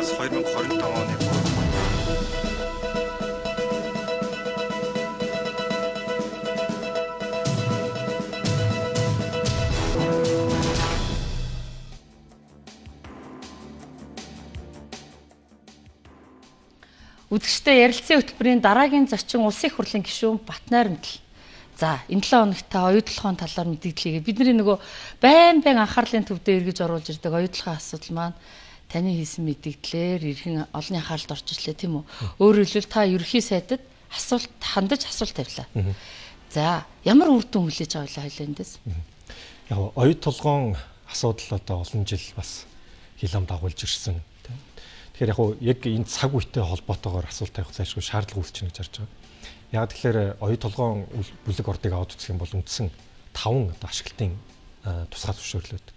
Улсаас 2025 оны Үдгчтэй ярилцсан хөтөлбөрийн дараагийн зочин улсын их хурлын гишүүн Батнайрамдал. За, энэ 7 хоногт оюутлогын талаар мэдээлэл хийгээд бидний нөгөө байн анхаарлын төвдөө эргэж оруулж ирдэг оюутлогын асуудал маань таны хийсэн мэдээллээр ирхэн олонний анхааралд орж ирлээ тийм үү? Өөрөөр хэлбэл та ерөнхий сайдад хандаж асуулт тавилаа. За, ямар үр дүн хүлээж авлаа хоёлаа эндээс? Яг оюутлогын асуудал одоо олон жил бас хилам дагуулж ирсэн. Тэгэхээр яг энэ цаг үетэй холбоотойгоор асуулт тавих зайлшгүй шаардлага үүсэж байна гэж харж байгаа. Яг тэгэхээр оюутлогын бүлэг ордыг аваад үзэх юм бол үндсэн 5 одоо ашиглалтын тусгай зөвшөөрөл байдаг.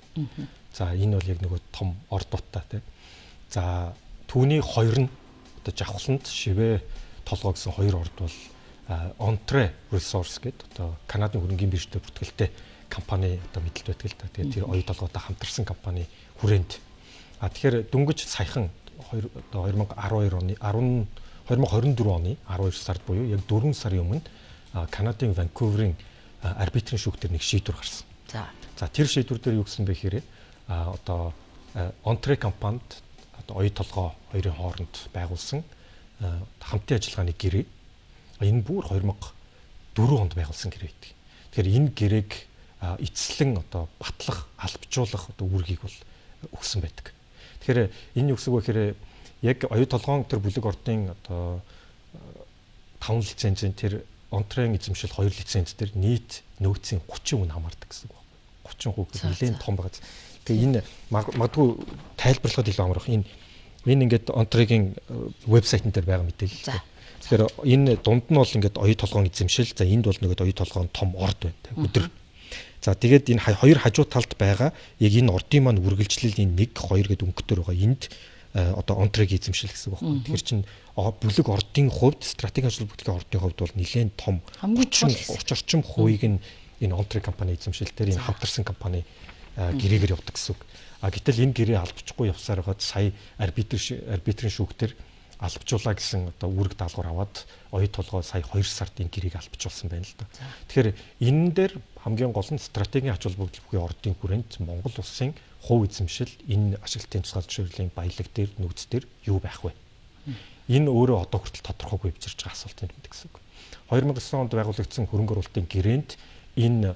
За энэ бол яг нөгөө том орд дутаа тийм. За түүний 2 нь одоо жавхланд шивэ толгой гэсэн 2 орд бол Ontre Resource гэдэг одоо Канадын хөрөнгөний биржтэй бүртгэлтэй компани одоо мэдлэлт байдаг л та. Тэгээд тэр оюутлогоотой хамтарсан компани хүрээнд. Тэгэхээр дөнгөж саяхан 2022 оны 2024 оны 12 сард буюу яг 4 сарын өмнө Канадын Ванкуверийн арбитрийн шүүхтэр нэг шийдвэр гарсан. За тэр шийдвэр дээр юу гэсэн бэ гэхээр одоо Ontre компанид одоо оюутлогоо хоёрын хооронд байгуулсан хамтын ажиллагааны гэрээ энэ бүр 2004 онд байгуулсан гэрээ байдаг. Тэгэхээр энэ гэрээг эцэслэн одоо батлах, албажуулах одоо үүргийг бол өгсөн байдаг. Тэгэхээр энэ юу гэсэн үг вэ гэхээр яг оюутлогоон тэр бүлэг ордын одоо 5 лицензийн тэр Ontre-ийн эзэмшил 2 лиценз дээр нийт нөөцийн 30% хамаардаг гэсэн үг байна. 30% нэлээд том байгаа. Тэгээ энэ магадгүй тайлбарлахад илүү амарх. Энэ ингээд Ontre-ийн вебсайтн дээр байгаа мэдээлэл. Тэгэхээр энэ дунд нь бол ингээд оюутлогоон эзэмшил. За энд бол нөгөө оюутлогоон том орд байна. Өдөр. За тэгээд энэ хоёр хажуу талд байгаа яг энэ ордын маань үргэлжлэл энэ 1 2 гэдэг өнгөтөр байгаа. Энд одоо Ontre-ийг эзэмшил гэсэн үг байна. Тэгэхээр чинь бүлэг ордын хувьд стратегийн ажил бүлгийн ордын хувьд бол нэлээд том 30 орчим хувийг нь энэ Ontre компани эзэмшилтээр энэ хамтарсан компани гэрээгээр явдаг гэсэн үг. Гэтэл энэ гэрээ албачихгүй явсаар хагаад сая арбитрийн шүүхтэр албажуулаа гэсэн одоо үүрэг даалгавар аваад оюутлогоо сая 2 сард энэ гэрээг албажуулсан байна л да. Тэгэхээр энэ дээр хамгийн гол нь стратегийн ач холбогдол бүхий ордын хүрээнд Монгол улсын хувь эзэмшил энэ ашиглалтын тусгай зөвшөөрлийн баялаг дээр нөөц дээр юу байх вэ? Энэ өөрөө одоо хүртэл тодорхойгүй явж ирж байгаа асуулт юм гэсэн үг. 2009 онд байгуулагдсан хөрөнгө оруулалтын гэрээнд энэ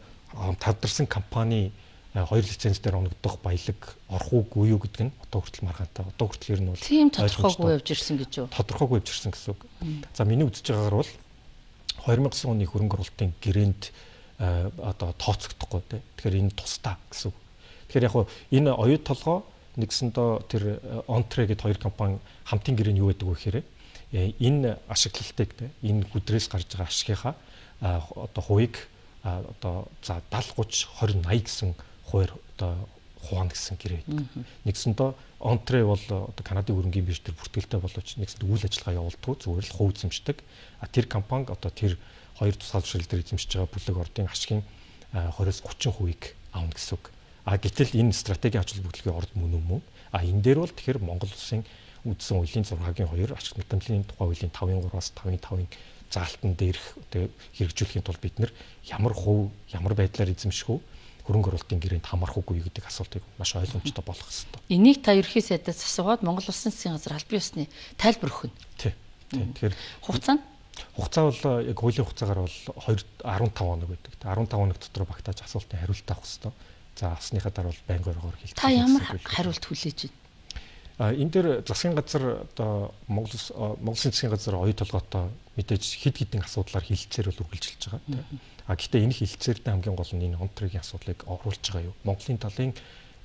тавдарсан компани 2 лиценз дээр оногдох баялаг орох уугүй юу гэдэг нь одоо хүртэл маргаантай. Одоо хүртэл ер нь бол тийм тодорхойгүй явж ирсэн гэж юу? Тодорхойгүй явж ирсэн гэсэн үг. За миний үзэж байгаагаар бол 2009 оны хөрөнгө оруулалтын гэрээнд одоо тооцогдохгүй тий. Тэгэхээр энэ тусдаа гэсэн үг. Тэгэхээр яг энэ оюутлогоо нэгсэндээ тэр Ontre гэдэг 2 компани хамтын гэрээ нь юу гэдэг вэ гэхээр энэ ашиглалтыг тий энэ хүдрээс гарч байгаа ашигынхаа одоо хувийг одоо за 70 30 20 80 гэсэн хуваар одоо хуваана гэсэн гэрээ байдаг. Нэгсэндээ Ontre бол одоо Канадын хөрөнгөний бирж төр бүртгэлтэй боловч нэгсэнд үйл ажиллагаа явуулдаг зүгээр л хувь эзэмшдэг. Тэр компани одоо тэр 2 тусгай зөвшөөрөл дээр эзэмшиж байгаа бүлэг ордын ашигын 20-30% аавна гэсэн үг. Гэтэл энэ стратегийн ач холбогдлын орд мөн үү? Энэ дээр бол тэгэхээр Монгол улсын үндсэн хуулийн 6-гийн 2 ашиг нутагтлын тухай хуулийн 5-3-аас 5-5-ын заалтан дээрх хэрэгжүүлэхийн тулд бид нар ямар хувь ямар байдлаар эзэмших вэ? Хөрөнгө оруулалтын гэрээнд хамаарах үгүй гэдэг асуултыг маш ойлгомжтой болгох хэрэгтэй. Энийг та ерхий сайдаас асуугаад Монгол Улсын засгийн газар албан ёсны тайлбар өгнө. Тий. Тэгэхээр хугацаа бол яг хуулийн хугацаагаар бол 15 хоног байдаг. 15 хоног дотор багтааж асуултын хариулт авах хэрэгтэй. За авсныхаа дараа бол байнгын хэлдэг. Та ямар хариулт хүлээж байна? Энэ дээр засгийн газар одоо Монгол Улсын засгийн газар оюутлогоотой мэдээж хэд хэдэн асуудлаар хилцээр бол үргэлжилж байгаа. Гэхдээ энэ хилцээртэй хамгийн гол нь энэ Ontre-гийн асуудлыг оруулж байгаа юу? Монголын талын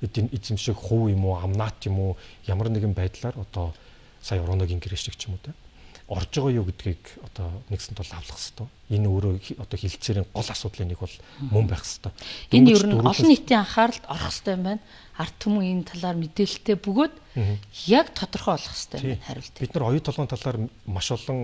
эзэмших хувь юм уу, амнат юм уу, ямар нэгэн байдлаар одоо сая Ороногийн гэрээ шиг ч юм уу те орж байгаа юу гэдгийг одоо нэгсэнд бол авлах хэрэгтэй. Энэ өөрөө одоо хилцээрийн гол асуудлын нэг бол мөн байх хэрэгтэй. Энэ ер нь олон нийтийн анхааралд орох хэрэгтэй юм байна. Ард түмэн энэ талаар мэдээлэлтэй бөгөөд яг тодорхой болох хэрэгтэй юм байна хариулт. Бид нар оюутлогын талаар маш олон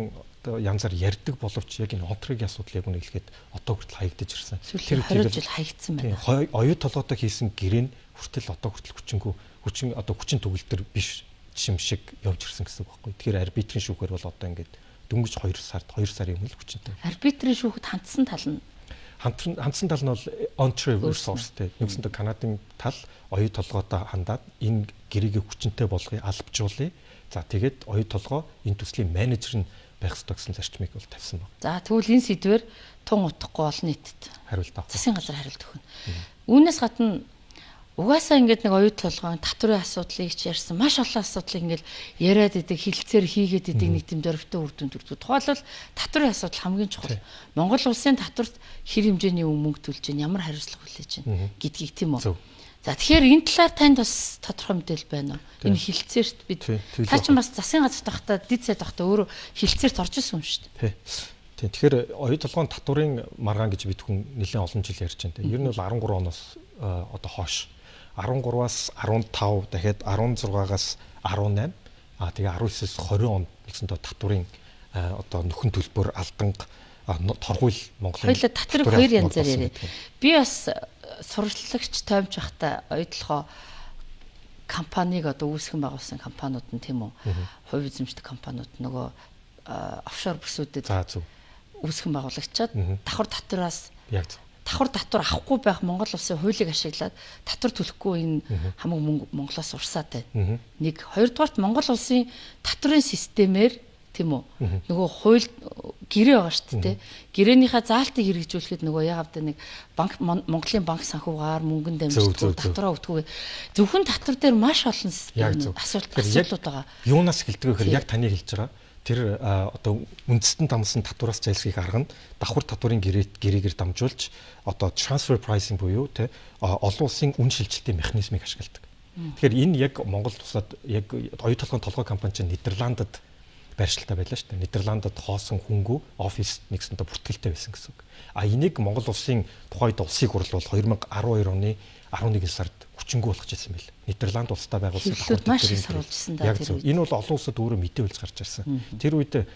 янзаар ярьдаг боловч яг энэ Ontre-гийн асуудлыг үнэ хэлэхэд одоо хүртэл хаягдаж ирсэн. Тэр 20 жил хаягдсан байна. Оюутлогоотой хийсэн гэрээ нь хүртэл одоо хүртэл хүчин төгөл төр биш жим шиг явж ирсэн гэсэн үг байхгүй. Тэгэхээр арбитрийн шүүхээр бол одоо ингээд дөнгөж 2 сарын өмнө л хүчинтэй. Арбитрийн шүүхэд хандсан тал нь хандсан тал нь бол onshore source те. Нэгсэндээ Канадын тал оюу толгойдоо хандаад энэ гэрийг хүчинтэй болгоё, албажуулъя. За тэгээд оюу толгой энэ төслийн менежер нь байх ёстой гэсэн зарчмыг бол тавьсан байна. За тэгвэл энэ сэдвэр тун утахгүй олон нийтэд хариулт авах. засгийн газар хариулт өгнө. Үүнээс гадна угаасаа ингээд нэг оюу толгойн татврын асуудлыг ч ярьсан маш олон асуудлыг ингээд яриад идэг, хилцээр хийгээд идэг нэг тийм дөрвтэй үр дүнд төрдөг. Тухайлбал татврын асуудал хамгийн чухал. Монгол улсын татварт хэр хэмжээний мөнгө төлж чинь ямар хариуцлага хүлээж чинь гэдгийг тийм үү. За тэгэхээр энэ талаар танд бас тодорхой мэдээлэл байна уу? Энэ хилцээрт бид та ч бас засгийн газар тахта дид сайд тахта өөрөө хилцээрт орж исэн юм шүү дээ. Тийм. Тэгэхээр оюу толгойн татврын маргаан гэж бид хүн нэлээд олон жил ярьж байна. Ер нь бол 13 оноос одоо хойш 13-аас 15 дахиад 16-аас 18 тэгээ 19-с 20 онд нэгсэндээ татврын одоо нөхөн төлбөр алданг торгуйл Монголын хоёулаа татварыг хоёр янзаар яриа. Би бас сурвалжлагч тоймч байхдаа оюутлогоо компанийг одоо үүсгэн байгуулсан компаниуд нь тийм үү? Хувь эзэмшдэг компаниуд нөгөө офшор бүсүүдэд үүсгэн байгуулагчаад давхар татвараас давхар татвар авахгүй байх Монгол улсын хуулийг ашиглаад татвар төлөхгүй энэ хамаг мөнгө Монголоос урсаад байна. Нэг хоёрдугаарт Монгол улсын татврын системээр тийм үү нөгөө хууль гэрээ байгаа шүү дээ. Гэрээнийхээ заалтыг хэрэгжүүлэхэд нөгөө яагаад нэг банк Монголын банк санхугаар мөнгөнд дамжуулдаг татвараа өгдөг. Зөвхөн татвар дээр маш олон асуудлууд байгаа. Юунаас эхэлдэг вэ гэхээр яг таны хэлж байгаа тэр одоо үндэстэн дамсан татвараас зайлсхийх арга нь давхар татварын гэрээгээр дамжуулж одоо transfer pricing буюу те олон улсын үн шилжилтийн механизмыг ашигладаг. Тэгэхээр энэ яг Монгол тусаад яг оюу толгойн толгой компани чинь Нидерландад байршилтай байлаа шүү дээ. Нидерландад хоосон хөнгөө офис нэгсэнтэй бүртгэлтэй байсан гэсэн үг. Энийг Монгол улсын тухайд улсын хурл бол 2012 оны 11 сард хүчингү болгож ирсэн байл. Нидерланд улстай байгуулсан татвар. Энэ бол олон улсад өөрөө мэдээ үйлс гарч ирсэн. Тэр үед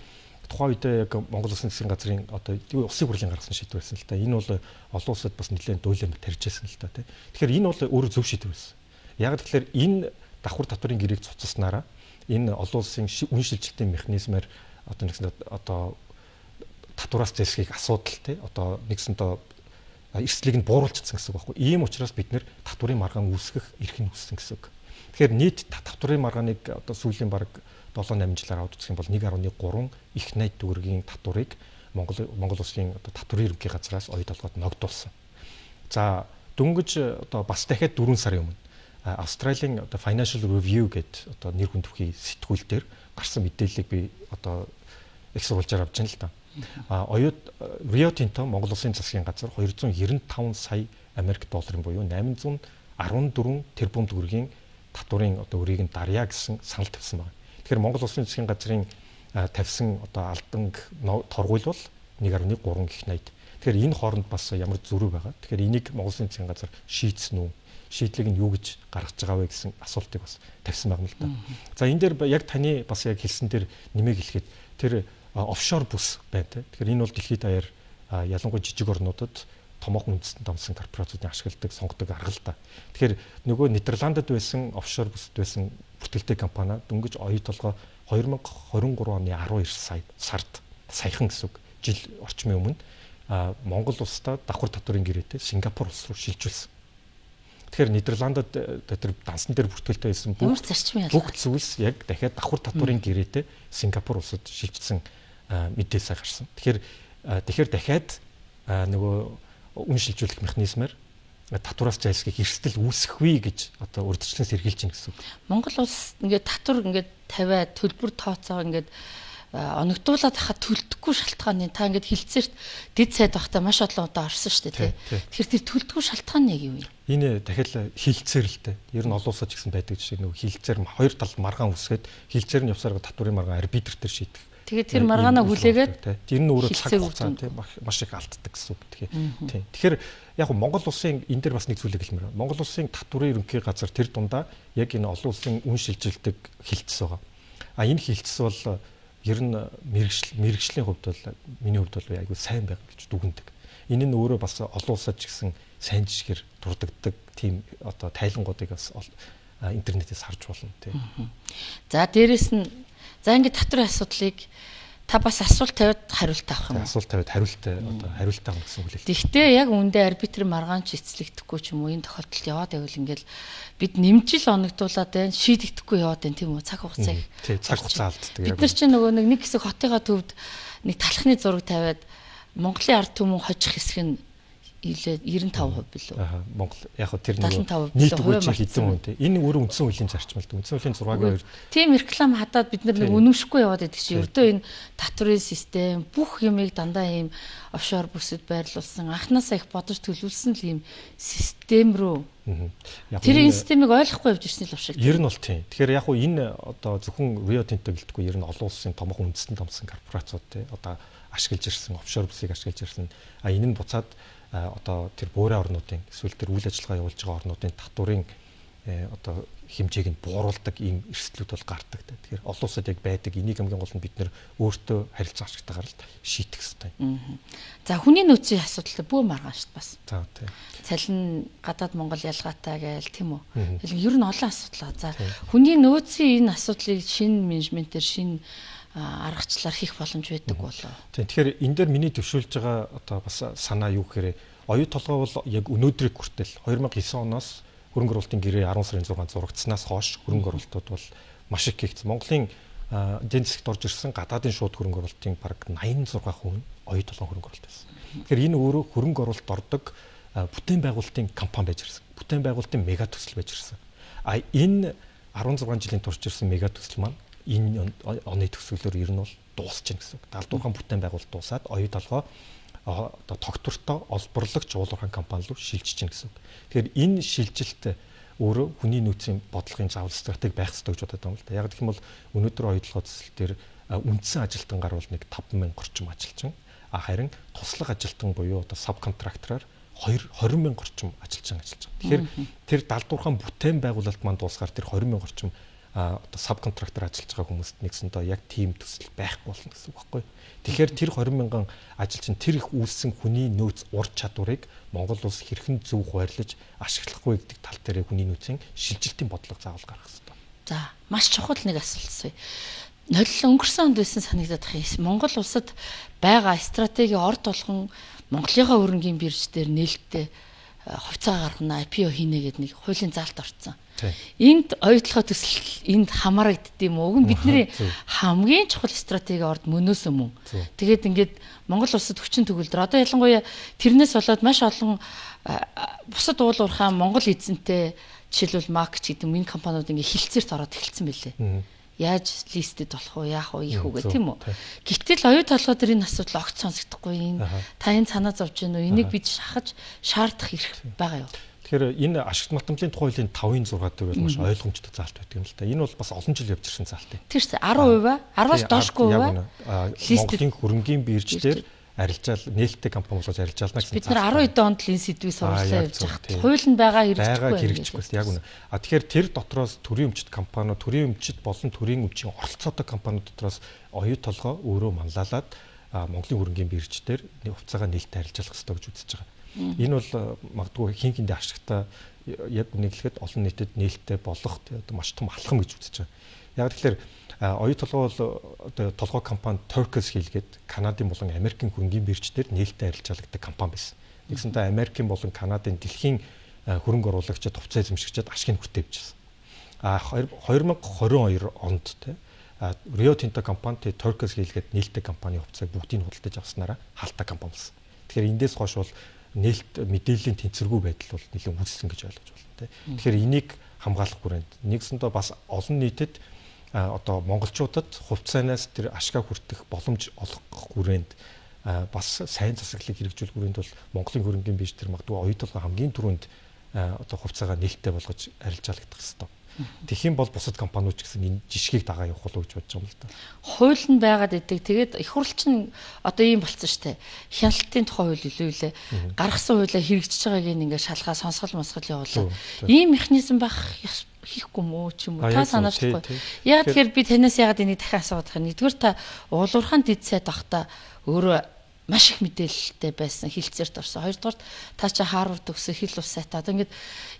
тухайн үед яг Монгол улсын засгийн газрын одоо улсын хурлын гаргасан шийдвэр байсан л та. Энэ бол олон улсад бас нэлээд дуйлан тарьжсэн л та. Тэгэхээр энэ бол өөрөө зөв шийдвэр байсан. Яг тэгэхээр энэ давхар татварын гэрээг цуцснараа энэ олон улсын үн шилжилтийн механизмээр одоо нэгсэн одоо татвараас зайлсхийх асуудал те одоо нэгсэндээ эрсдлийг нь бууруулчихсан гэсэн үг байхгүй. Ийм учраас бид нэр татварын маргаан үүсгэх эрх нь үүссэн гэсэн үг. Тэгэхээр нийт татварын маргааныг одоо сүүлийн бараг 7-8 жилээр аваад үзэх юм бол 1.3 их найд төгрөгийн татварыг Монгол улсын одоо татварын ерөнхий газраас оюу толгойд ногдуулсан. За дөнгөж одоо бас дахиад 4 сарын өмнө Австралийн одоо Financial Review гэдэг одоо нэр хүнд бүхий сэтгүүл дээр гарсан мэдээллийг би одоо их сурвалжаар авч байна л да. Оюут Rio Tinto Монгол улсын засгийн газар 295 сая Америк долларын буюу 814 тэрбум төгрөгийн татварын одоо өрийг нь дарья гэсэн санал тавьсан байна. Тэгэхээр Монгол улсын засгийн газрын тавьсан одоо алданг торгуйл бол 1.3 гих найд. Тэгэхээр энэ хооронд бас ямар зөрүү байгаа. Тэгэхээр энийг Монгол улсын засгийн газар шийдсэн үү? Шийдлийг нь юу гэж гаргаж байгаа вэ гэсэн асуултыг бас тавьсан байна л да. За энэ дээр яг таны бас яг хэлсэн дээр нэмэг хэлэхэд тэр офшор бүс байна те. Тэгэхээр энэ бол дэлхийд даяар ялангуяа жижиг орнуудад томоохон үндэстэн дамсан корпорациудын ашигладаг сонгодог арга л да. Тэгэхээр нөгөө Нидерландад байсан офшор бүсд байсан бүртгэлтэй компани дөнгөж оюу толгой 2023 оны 12 сард саяхан гэсэн үг жил орчмын өмнө Монгол улстай давхар татварын гэрээтэй Сингапур улс руу шилжүүлсэн. Тэгэхээр Нидерландад тэр дансны дээр бүртгэлтэй байсан бүх зүйлс яг дахиад давхар татварын гэрээтэй Сингапур улсад шилжсэн мэдээлэл гарсан. Тэгэхээр дахиад нөгөө үн шилжүүлэх механизмаар татвараас зайлсхийх эрсдэл үүсэхгүй гэж одоо урьдчилан сэргийлж байна гэсэн үг. Монгол улс ингээд татвар ингээд тавиад төлбөр тооцоо ингээд оногдуулаад хахад төлдөггүй шалтгааны та ингээд хилцээрт дид сайд байхдаа маш олон удаа орсон шүү дээ тий. Тэгэхээр тэр төлдөггүй шалтгаан нь яг юу вэ? Энэ дахиад хилцээр л дээ. Ер нь олон улсад ч гэсэн байдаг жишээ нөгөө хилцээр хоёр талд маргаан үсгээд хилцээр нь явсаар татварын маргаан арбитр төр шийдэх. Тэгээд тэр маргаанаа хүлээгээд тэр нь өөрөө цаг хугацаа тий маш их алддаг гэсэн үг. Тэгэхээр яг Монгол улсын энэ дээр бас нэг зүйлийг хэлмээр байна. Монгол улсын татварын ерөнхий газар тэр дундаа яг энэ олон улсын үн шилжилдэг хилцс байгаа. Энэ хилцс бол ер нь мэрэгжлийн хувьд бол миний хувьд бол айгүй сайн байг гэж дүгнэдэг. Энэ нь өөрөө бас олон улсад ч гэсэн сайн жишгээр дурддагддаг тийм одоо тайлангуудыг бас интернетээс харж болно тий. За дээрэс нь за ингээд татврын асуудлыг та бас асуулт тавиад хариулт авах юм. Асуулт тавиад хариултаа одоо хариултаа авах гэсэн үг л. Гэхдээ яг үүндээ арбитрийн маргаанч эцлэгдэхгүй ч юм уу энэ тохиолдолд яваад байвал ингээл бид нэмжил оногдуулаад байна, шийдэгдэхгүй яваад байна тийм үү цаг хугацааг. Тий, цаг хугацаа алддаг. Бид нар чинь нөгөө нэг хэсэг хотынхаа төвд нэг талхны зураг тавиад Монголын ард түмэн хожих хэсэг нь илээ 95% билүү. Монгол яг хөө тэр нэг 75% нийтгүүж хэдэн үнэтэй. Энэ өөр үндсэн хуулийн зарчим л дээ. Үндсэн хуулийн 6-гийн 2. Тийм реклам хадаад бид нар нэг үнэмшгүй яваад байдаг чинь ердөө энэ татврын систем бүх юмыг дандаа ийм офшор бүсэд байрлуулсан анханасаа их бодож төлөвлөсөн л ийм систем рүү. Тэр энэ системийг ойлгохгүй явж ирсэн л авшиг. Ер нь бол тийм. Тэгэхээр яг хөө энэ одоо зөвхөн Rio Tinto гэлтгүй ер нь олон улсын томоохон үндэстэн томсон корпорацууд те одоо ашиглаж ирсэн офшор бүсийг ашиглаж ирсэн. Энэ нь буцаад одоо тэр буурай орнуудын эсвэл тэр үйл ажиллагаа явуулж байгаа орнуудын татврын одоо хэмжээг нь бууруулдаг ийм эрсдлүүд бол гардаг. Тэгэхээр олон улсад яг байдаг. Энийг хамгийн гол нь бид нэр өөртөө харилцаа ашигтайгаар л шийдэх хэрэгтэй. За хүний нөөцийн асуудал бүү маргаан шүү дээ бас. За тийм. Цалин гадаад Монгол ялгаатай гээл тийм үү. Ер нь олон асуудал. За хүний нөөцийн энэ асуудлыг шинэ менежментээр шинэ аргачлаар хийх боломж байдаг болоо. Тийм. Тэгэхээр энэ дээр миний төвшүүлж байгаа одоо бас санаа юу гэхээр оюу толгой бол яг өнөөдрийг хүртэл 2009 оноос хөрөнгө оруулалтын гэрээ 10 сарын 6 зурагдсанаас хойш хөрөнгө оруулалтууд бол маш их хийгдсэн. Монголын эдийн засагт орж ирсэн гадаадын шууд хөрөнгө оруулалтын бараг 86% оюу толгой хөрөнгө оруулалт байсан. Тэгэхээр энэ өөрөө хөрөнгө оруулалт ордог бүтээн байгуулалтын компани байж ирсэн. Бүтээн байгуулалтын мега төсөл байж ирсэн. Энэ 16 жилийн турш ирсэн мега төсөл маань энэ оны төсвөлөөр ер нь бол дуусч гин гэсэн үг. Далдуурхан бүтээн байгуулалт дуусаад оюу толгой одоо тогтвортой олборлогч уулуурхан компани руу шилжиж гин гэсэн үг. Тэгэхээр энэ шилжилт өөрөө хүний нөөцийн бодлогын заавал стратеги байх ёстой гэж бодод байгаа юм л да. Яг гэх юм бол өнөөдөр оюу толгой төсөл дээр үндсэн ажилтнгаар бол нэг 50,000 орчим ажилчин харин туслах ажилтан буюу одоо сабконтрактороор 20,000 орчим ажилчин ажиллаж байгаа. Тэгэхээр тэр далдуурхан бүтээн байгуулалт маань дуусгаар тэр 20,000 орчим одоо сабконтрактор ажиллаж байгаа хүмүүст нэгсэндээ яг тийм төсөл байхгүй болно гэсэн үг байхгүй. Тэгэхээр тэр 20,000 ажилчин тэр их үйлсэн хүний нөөц ур чадварыг Монгол улс хэрхэн зөв хуваарлаж ашиглахгүй гэдэг тал дээр хүний нөөцийн шилжилтийн бодлого заавал гаргах хэрэгтэй. За, маш чухал нэг асуулт. Нойлол өнгөрсөн онд байсан санагдаад байгаа юм. Монгол улсад байгаа стратеги орд болгон Монголынхаа хөрөнгийн бирж дээр нээлттэй хувьцаа гаргана, IPO хийнэ гэдэг нэг хуулийн заалт орсон. Энд оюутлогоо төсөл энд хамаарагддсан юм уу? Уг нь бидний хамгийн чухал стратеги орд мөнөөс мөн. Тэгээд ингээд Монгол улсад хүчин төгөлдөр одоо ялангуяа тэрнээс болоод маш олон бусад уулуурхаа Монгол эзэнтэй жишээлбэл Макч гэдэг энэ компаниуд ингээд хилцээрт ороод эхэлсэн байлээ. Яаж листэд болох уу, яах уу, их үгээ тийм үү. Гэтэл оюу толгой дээр энэ асуудал огт сонсогдохгүй. Энэ та энэ санаа зовж гэнэ үү? Энийг бид шахаж шаардах хэрэг байгаа юу? Тэгэхээр энэ ашигт малтамжлалын тухай хуулийн 5-6 дээр бол маш ойлгомжтой заалт байдаг юм л та. Энэ бол бас олон жил явж ирсэн заалт юм. Тэр 10%, 10-аас доошгүй Монголын хөрөнгийн бирж дээр арилжаал нээлттэй компани болгож арилжаална гэсэн. Бид нар 12 онд л энэ сэдвийг сурвалжлаа явж байгаа. Хууль нь байгаа хэрэгжихгүй яг үнэ. Тэгэхээр тэр дотроос төрийн өмчит компаниуд, төрийн өмчит болон төрийн өмчийн оролцоотой компаниуд дотроос оюу толгой өөрөө манлайлаад Монголын хөрөнгийн бирж дээр хувьцаагаа нээлттэй арилжаалах хэрэгтэй гэж үзэж байгаа. Энэ бол магадгүй хин хиндэ ашигтай яг үнэглэхэд олон нийтэд нээлттэй болох маш том алхам гэж үзэж байгаа. Яг тэгэхээр оюу толгой бол одоо толгой компани Turquoise Hill гэдэг Канадын болон Америкийн хөрөнгийн бирждээр нээлттэй арилжаалагдаг компани байсан. Нэгсэнтэй Америкийн болон Канадын дэлхийн хөрөнгө оруулагчид хувьцаа эзэмшигчид ашиг нь хүртээвчихсэн. 2022 онд Rio Tinto компани Turquoise Hill гэдэг нээлттэй компани хувьцааг бүгдийг худалдаж авснараа хаалттай компани болсон. Тэгэхээр эндээс хойш бол нээлт мэдээллийн тэнцвэргүй байдал бол нэлээд үүссэн гэж ойлгож байна. Тэгэхээр энийг хамгаалах хүрээнд нэгсэндээ бас олон нийтэд одоо монголчуудад хувьцаанаас тэр ашгаа хүртэх боломж олгох хүрээнд бас сайн засаглалыг хэрэгжүүлэх хүрээнд бол Монголын хөрөнгийн бирж тэр магадгүй оюу толгой хамгийн түрүүнд одоо хувьцаагаа нээлттэй болгож арилжаалагдах хэрэгтэй. Тэгхийн бол бусад компаниуд ч гэсэн энэ жишгийг дагаа явах болов гэж бодож байгаа юм л да. Хууль нь байгаад идэг. Тэгээд их хурлч нь одоо ийм болцсон шүү дээ. Хяналтын тухай хууль илүү илээ. Гаргасан хуулиа хэрэгжиж байгааг ингээ шалгаа сонсгол мосгол явуулаа. Ийм механизм байх хийхгүй мөө ч юм уу та санаачгүй. Яг тэгэхээр би танаас ягаад энийг дахин асуух юм. Нэгдүгээр та уулуурхаан дид сайд авахта өөрөө маш их мэдээлэлтэй байсан, хилцээрт орсон. Хоёрдугаар та чи Харвард төгсөө хэл ус сайтай. Одоо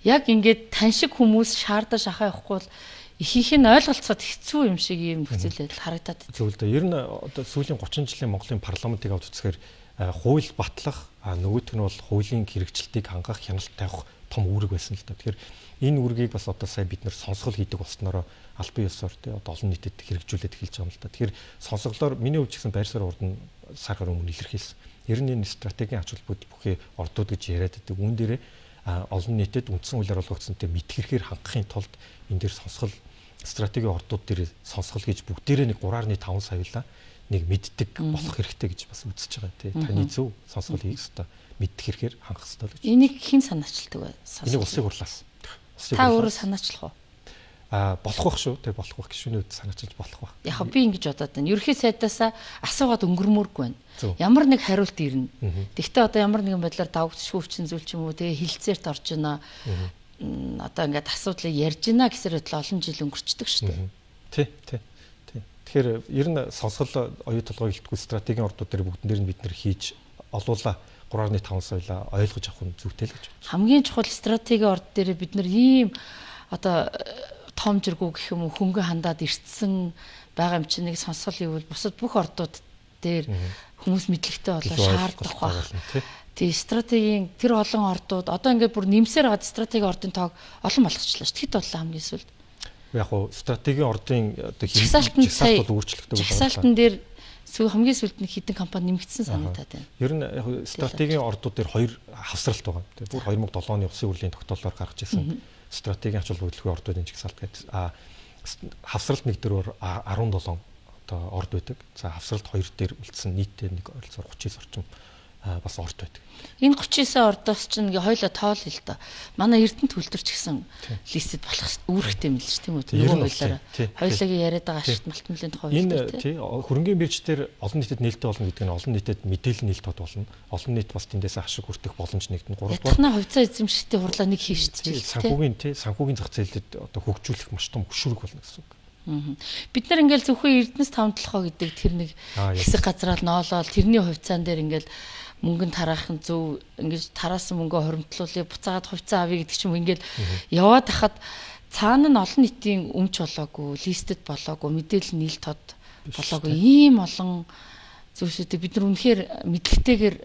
яг ингээд тань шиг хүмүүс шаардаж ахаа явахгүй бол ихийнх нь ойлголцоход хэцүү юм шиг юм нөхцөл байдал харагдаад байна. Зөв л дээ. Ер нь одоо сүүлийн 30 жилийн Монголын парламентыг авч үзэхээр хууль батлах, нөгөөх нь бол хуулийн хэрэгжилтийг хангах, хяналт тавих том үүрэг байсан л да. Тэгэхээр энэ үүргийг бас одоо сая бид нэр сонсгол хийдэг болсноороо албан ёсоор одоо олон нийтэд хэрэгжүүлээд эхэлж байгаа юм л да. Тэгэхээр сонсголоор миний хувьд ч гэсэн байр суурь урд нь сар гаруй өмнө илэрхийлсэн. Ер нь энэ стратегийн ач холбогдол бүхий ордууд гэж яриад байдаг. Үүн дээрээ олон нийтэд үндсэн хуулиар олгогдсонтэй мэдхэхээр хангахын тулд энэ дээр сонсгол стратегийн ордууд дээр сонсгол гэж бүгдээрээ нэг 3.5 саяла нэг мэддэг болох хэрэгтэй гэж бас үзэж байгаа тий. Таны зөв сонсгол хийх ёстой, мэддэг хэрэгээр хангах ёстой гэж. Энийг хэн санаачилдаг вэ? Энийг улсын хурлаас. Та өөрөө санаачлах уу? Болох байх шүү. Тэг болох байх гişүний үед санаачилж болох байх. Яг би ингэж бодоод байна. Ерхий сайдаас асуугаад өнгөрмөөргүй байна. Зөв. Ямар нэг хариулт ирнэ. Тэгтээ одоо ямар нэгэн байдлаар давгдшгүй хүчин зүйл ч юм уу тэгээ хилцээрт орж ийна. Одоо ингээд асуудлыг ярьж ийна гэсээр хөдөл олон жил өнгөрчдөг шүү дээ. Тий. Тэгэхээр ер нь сонсгол оюу толгой илтгүү стратегийн ордууд дээр бүгдэн дээр нь бид нэр хийж олуулаа 3.5 соёлоо ойлгож авах нь зүйтэй л гэж байна. Хамгийн чухал стратегийн орд дээр бид нар ийм одоо том жиргүү гэх юм уу хөнгө хандаад ирцсэн байгаа юм чинь нэг сонсгол ивэл бусад бүх ордууд дээр хүмүүс мэдлэгтэй болоо шаардах байх. Тий стратегийн тэр олон ордууд одоо ингээд бүр нэмсээр гад стратегийн ордын тоог олон болгочлаа шүү. Тэгэхэд боллоо хамгийн сүүлд. Яг уу стратегийн ордын одоо жагсаалтанд бол өөрчлөгдөв. Жагсаалтан дээр хамгийн сүүлд нэг хідэн компани нэмэгдсэн санагдаад байна. Ер нь яг стратегийн ордууд дээр хоёр хавсралт байгаа. Тэгээ бүр 2007 оны улсын хурлын тогтоолоор гаргаж ирсэн стратегийн ач холбогдлогын ордуудын жагсаалт гэдэг. Хавсралт нэг дээр 17 одоо орд байдаг. За хавсралт 2 дээр үлдсэн нийтдээ нэг ойролцоогоор 39 орчим бас орд байдаг. Энэ 39 ордоос чинь ингээ хойлоо тоол л да. Манай Эрдэнэт хүлдэрч гисэн листэд болох үүрэгтэй мэл ч тийм үү. Нөгөө хуулиараа хоёулагийг яриад байгаа ашигт малтмлын тухай энэ тий хөрөнгөний бирж дээр олон нийтэд нээлттэй болно гэдэг нь олон нийтэд мэдээлэл нийлт тод болно. Олон нийт бас тэндээс ашиг хүртэх боломж нэгдэн 3 дугаар. Ятгахна хувьцаа эзэмшигчдийн хурлаа нэг хийштэй. Санхүүгийн зах зээлд одоо хөгжүүлэх маш том хөшүүрэг болно гэсэн үг. Бид нар ингээл зөвхөн Эрдэнэс тавталхаа гэдэг тэр нэг хэсэг газраар ноолол тэрний хувьцаан дээр ингээл мөнгөнд тараахан зөв ингэж тараасан мөнгөө хоримтлуулъя буцаагаад хувьцаа авъя гэдэг ч юм ингээл яваад хахад цаана нь олон нийтийн өмч болоогүй листэд болоогүй мэдээлэл нийлт тод болоогүй ийм олон зүйлсүүдийг бид нар үнэхээр мэдлэгтэйгээр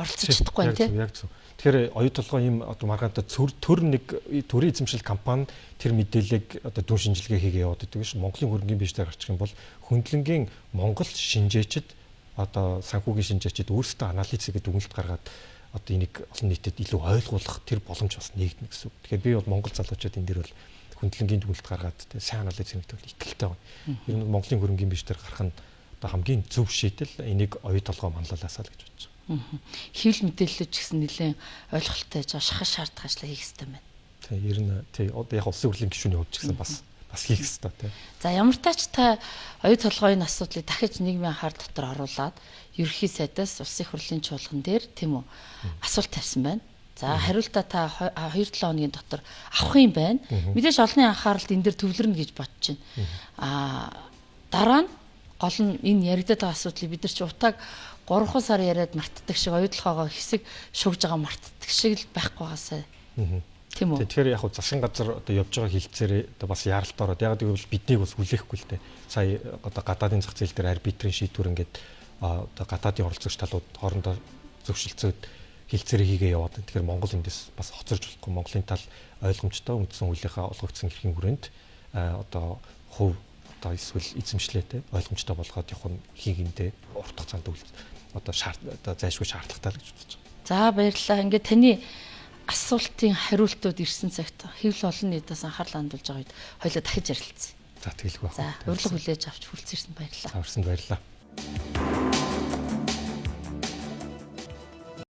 оролцож чадахгүй байна тийм. Яг зөв. Тэгэхээр оюу толгой ийм одоо маргаантай төр нэг төрийн эзэмшил компани тэр мэдээллийг одоо дүн шинжилгээ хийгээ яваад байдаг ш. Монголын хөрөнгөний бирж дээр гарчих юм бол хөндлөнгийн Монгол шинжээчд одоо санхүүгийн шинжээчд өөрсдөө анализ хийгээд дүгнэлт гаргаад одоо энийг олон нийтэд илүү ойлгуулах тэр боломж бас нэгдэнэ гэсэн үг. Тэгэхээр би бол Монгол залуучууд энэ дээр бол хөндлөнгийн дүгнэлт гаргаад сайн анализ хийх тул итгэлтэй байна. Ер нь Монголын хөрөнгөний бирж дээр гарах нь одоо хамгийн зөв шийдэл энийг оюу толгой манлайлаасаа л гэж бодож байна. Хэвлэл мэдээлэлч гэсэн нэлээд ойлголттой шахах шаардлагатай ажиллаа хийх хэрэгтэй байна. Тий, ер нь тий одоо яг улсын хурлын гишүүний хувьд ч гэсэн бас хийх хэрэгтэй тий. За ямар тач та оюу толгойн асуудлыг дахиж нийгмийн анхаарал дотор оруулаад ерөнхий сайдаас улсын хурлын чуулган дээр тийм үү асуулт тавьсан байна. За хариултаа та 2-7 хоногийн дотор авах юм байна. Мэдээж олонний анхааралд энэ дээр төвлөрнө гэж бодож байна. Дараа нь гол нь энэ яригдаад байгаа асуудлыг бид нар чи утааг 3 сар яриад мартдаг шиг оюу толгойгоо хэсэг шугж байгаа мартдаг шиг л байхгүй байгаасай. Тийм үү. Тэгэхээр яг засгийн газар одоо явж байгаа хилцээрээ одоо бас яаралт ороод яг гэвэл биднийг бас хүлээхгүй л дээ. Сая одоо гадаадын зах зээл дээр арбитрийн шийдвэр ингээд одоо гадаадын оролцогч талууд хоорондоо зөвшөлдсөд хилцээрээ хийгээ яваад байна. Тэгэхээр Монгол эндээс бас хоцорж болохгүй. Монголын тал ойлгомжтой үндсэн хуулийнхаа олгогдсон эрхийн хүрээнд одоо хувь одоо эсвэл эзэмшлээтэй ойлгомжтой болгоод явах нь хийгэндээ урт хугацаанд одоо зайлшгүй шаардлагатай л гэж бодож байна. За баярлалаа. Ингээд таны асуултын хариултууд ирсэн цагт хэвлэл олон нийтээс анхаарал хандуулж байгаа үед хоёлоо дахиж ярилцсан. За тэгэлгүй. За урилга хүлээж авч хүрэлцэрсэн баярлалаа. Таварсанд баярлалаа.